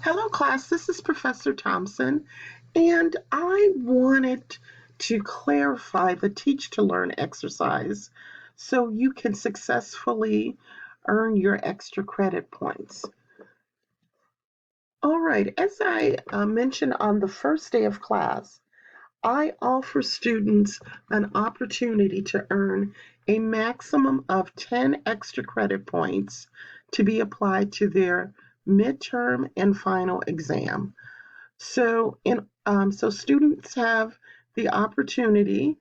Hello, class. This is Professor Thompson, and I wanted to clarify the Teach to Learn exercise so you can successfully earn your extra credit points. All right, as I mentioned on the first day of class, I offer students an opportunity to earn a maximum of 10 extra credit points to be applied to their midterm and final exam. So students have the opportunity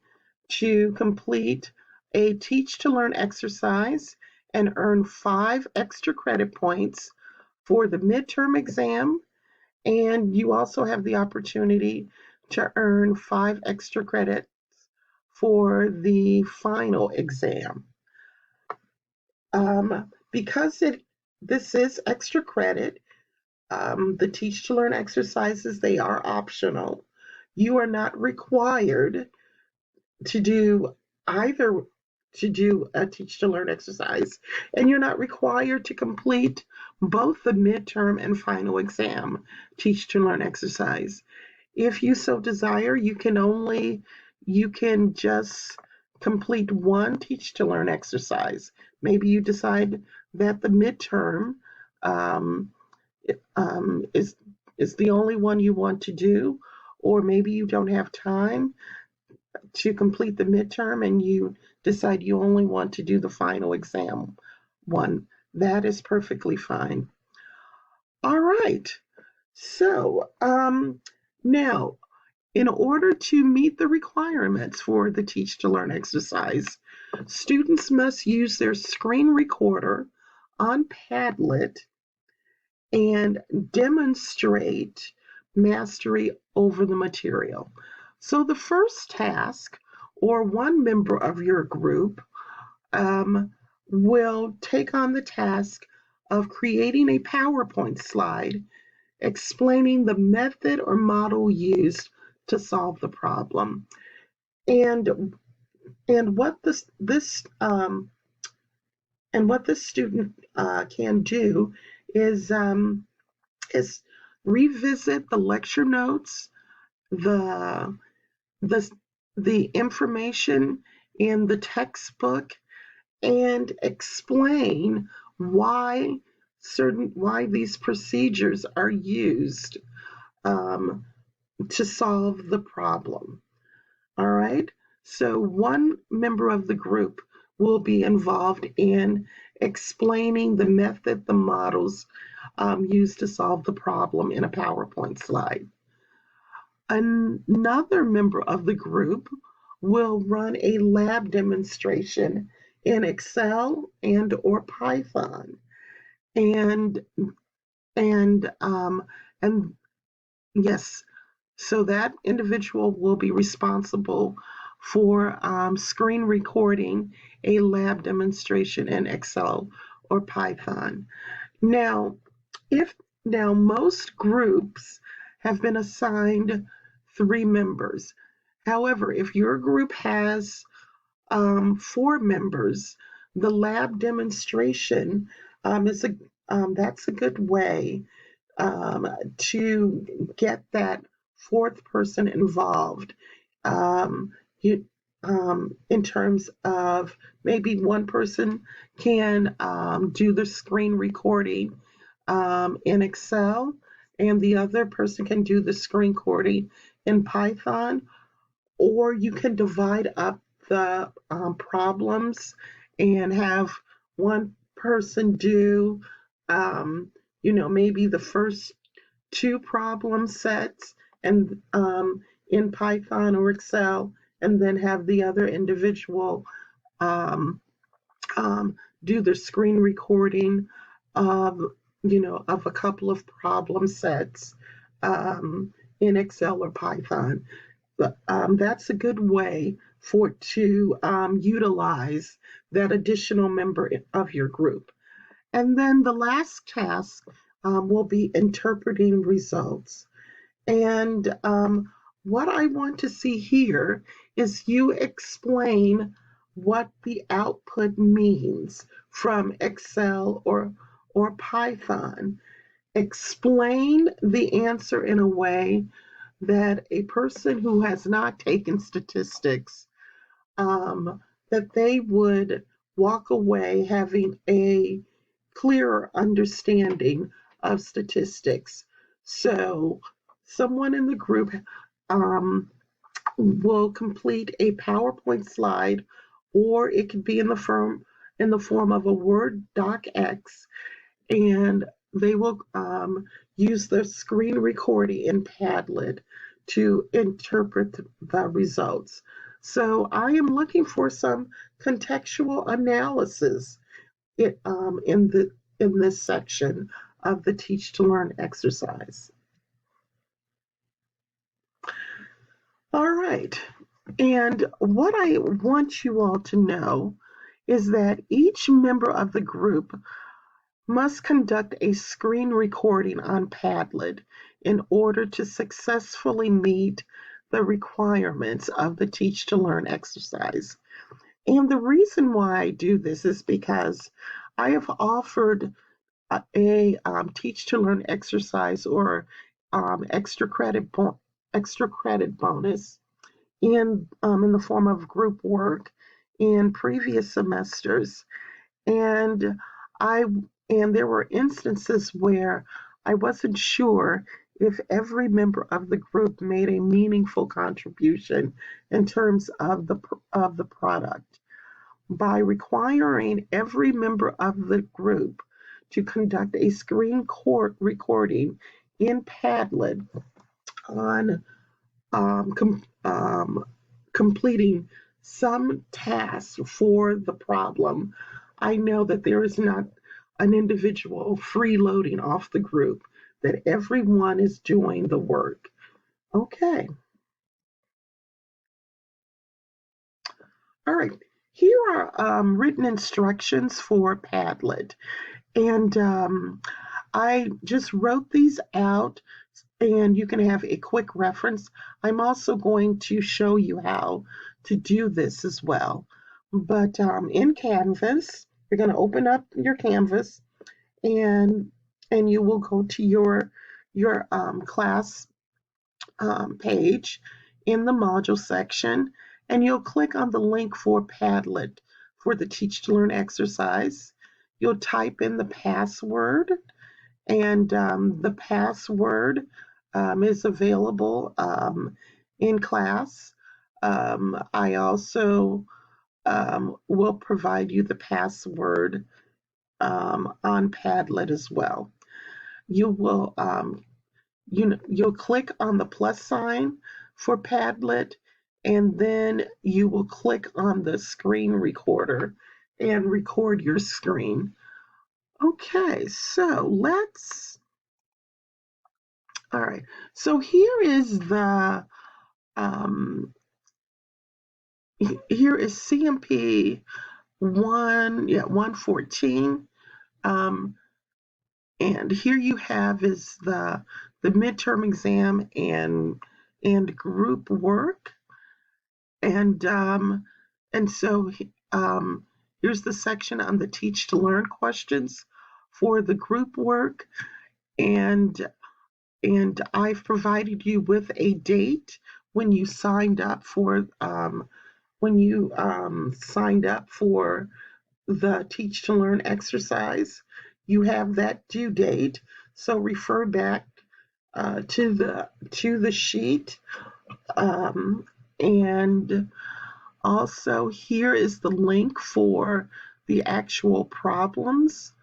to complete a Teach to Learn exercise and earn 5 extra credit points for the midterm exam, and you also have the opportunity to earn 5 extra credits for the final exam. Because this is extra credit, the Teach to Learn exercises, they are optional. You are not required to do either to do a Teach to Learn exercise, and you're not required to complete both the midterm and final exam Teach to Learn exercise. If you so desire, you can just complete one Teach to Learn exercise. Maybe you decide that the midterm um, is the only one you want to do, or maybe you don't have time to complete the midterm and you decide you only want to do the final exam one. That is perfectly fine. All right. So now, in order to meet the requirements for the Teach to Learn exercise, students must use their screen recorder on Padlet and demonstrate mastery over the material. So the first task, or one member of your group will take on the task of creating a PowerPoint slide explaining the method or model used to solve the problem. And what this student can do is is revisit the lecture notes, the the the information in the textbook, and explain why these procedures are used to solve the problem. All right. So one member of the group will be involved in explaining the method, the models used to solve the problem in a PowerPoint slide. Another member of the group will run a lab demonstration in Excel and or Python, and and um, and yes, so that individual will be responsible for screen recording a lab demonstration in Excel or Python. Now, if now most groups have been assigned 3 members. However, if your group has 4 members, the lab demonstration that's a good way to get that 4th person involved. Um, you, in terms of maybe one person can do the screen recording in Excel, and the other person can do the screen recording in Python, or you can divide up the problems and have one person do, maybe the first 2 problem sets and in Python or Excel, and then have the other individual um, do the screen recording of of a couple of problem sets in Excel or Python. But that's a good way to utilize that additional member of your group. And then the last task will be interpreting results. And what I want to see here is you explain what the output means from Excel or Python. explain the answer in a way that a person who has not taken statistics, that they would walk away having a clearer understanding of statistics. So someone in the group um, will complete a PowerPoint slide, or it could be in the form of a Word Doc X, and they will use the screen recording in Padlet to interpret the results. So I am looking for some contextual analysis in this section of the Teach to Learn exercise. All right. And what I want you all to know is that each member of the group must conduct a screen recording on Padlet in order to successfully meet the requirements of the Teach to Learn exercise. And the reason why I do this is because I have offered a Teach to Learn exercise or extra credit bonus in the form of group work in previous semesters, and I and there were instances where I wasn't sure if every member of the group made a meaningful contribution in terms of the product. By requiring every member of the group to conduct a screen recording in Padlet on completing some tasks for the problem, I know that there is not an individual freeloading off the group, that everyone is doing the work. Okay. All right. Here are written instructions for Padlet. And I just wrote these out, and you can have a quick reference. I'm also going to show you how to do this as well. But in Canvas, you're going to open up your Canvas, and you will go to your class page in the module section, and you'll click on the link for Padlet for the Teach to Learn exercise. You'll type in the password, and the password is available in class. I also will provide you the password on Padlet as well. You will you'll click on the plus sign for Padlet, and then you will click on the screen recorder and record your screen. Okay, so all right. So here is CMP 114. And here you have is the midterm exam and group work. And so here's the section on the Teach to Learn questions for the group work. And I've provided you with a date when you signed up for the Teach to Learn exercise. You have that due date, so refer back to the sheet, and also here is the link for the actual problems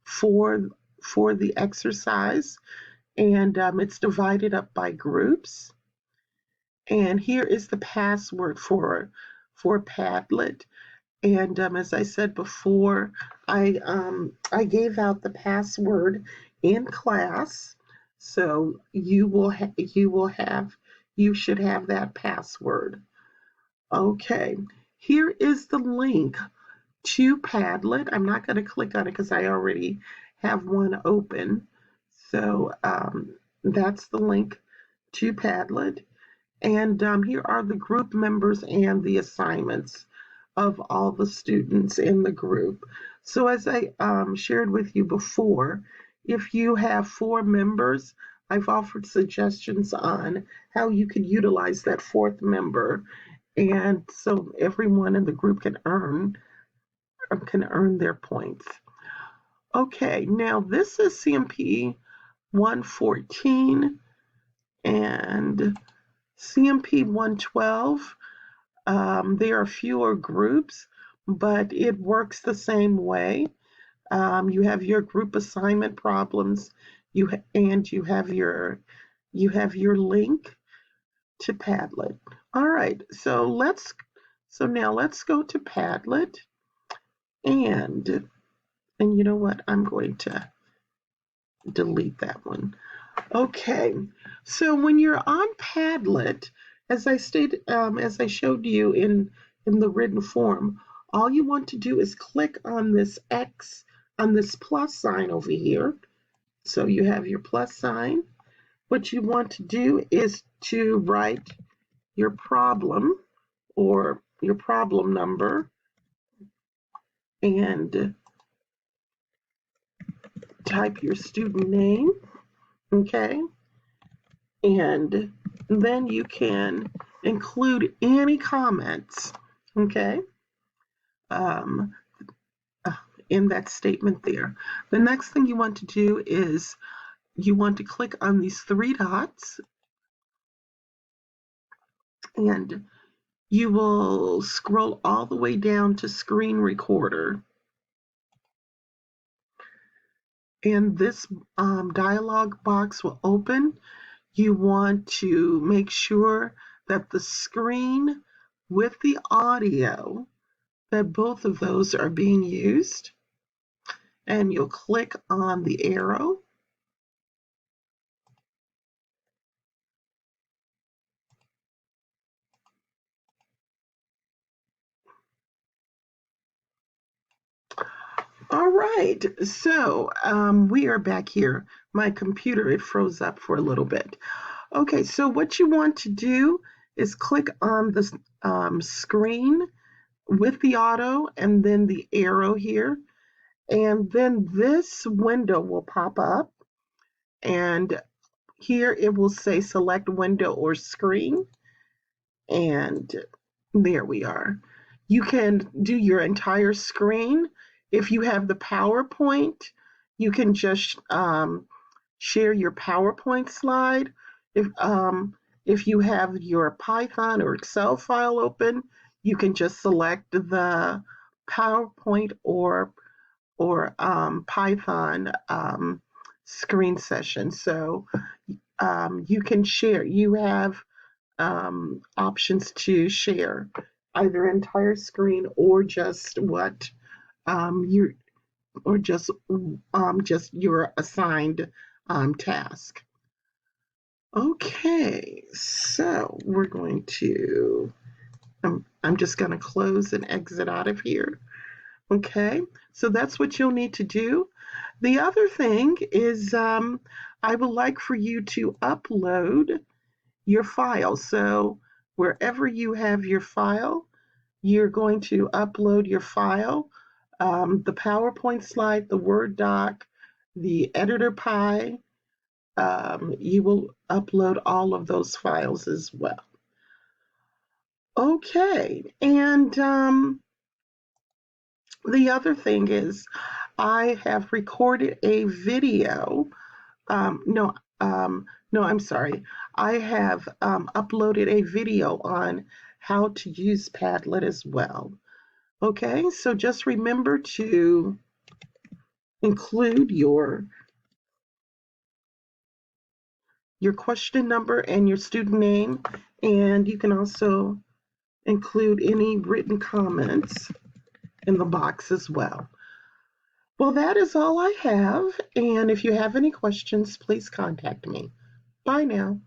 for the exercise, and it's divided up by groups. And here is the password for Padlet. And as I said before, I gave out the password in class, so you should have that password. Okay, here is the link to Padlet. I'm not going to click on it because I already have one open. So that's the link to Padlet. And here are the group members and the assignments of all the students in the group. So as I shared with you before, if you have 4 members, I've offered suggestions on how you could utilize that fourth member, and so everyone in the group can earn their points. Okay, now this is CMP 114 and CMP 112. There are fewer groups, but it works the same way. You have your group assignment problems, and you have your link to Padlet. All right, so now let's go to Padlet, and you know what? I'm going to delete that one. Okay, so when you're on Padlet, as I showed you in the written form, all you want to do is click on this X, on this plus sign over here. So you have your plus sign. What you want to do is to write your problem or your problem number and type your student name, okay? And then you can include any comments, okay, um, in that statement there. The next thing you want to do is you want to click on these 3 dots, and you will scroll all the way down to screen recorder. And this dialog box will open. You want to make sure that the screen with the audio, that both of those are being used. And you'll click on the arrow. All right, so we are back here. My computer, it froze up for a little bit. Okay, so what you want to do is click on the screen with the auto and then the arrow here. And then this window will pop up. And here it will say select window or screen. And there we are. You can do your entire screen. If you have the PowerPoint, you can just share your PowerPoint slide. If you have your Python or Excel file open, you can just select the PowerPoint or Python screen session. So you can share. You have options to share either entire screen or just what you or just your assigned task. Okay, so we're going to. I'm just going to close and exit out of here. Okay, so that's what you'll need to do. The other thing is I would like for you to upload your file. So wherever you have your file, you're going to upload your file, the PowerPoint slide, the Word doc, the editor Pi. You will upload all of those files as well. Okay, and the other thing is I have recorded a video. No, I'm sorry. I have uploaded a video on how to use Padlet as well. Okay, so just remember to include your question number and your student name, and you can also include any written comments in the box as well. Well, that is all I have, and if you have any questions, please contact me. Bye now.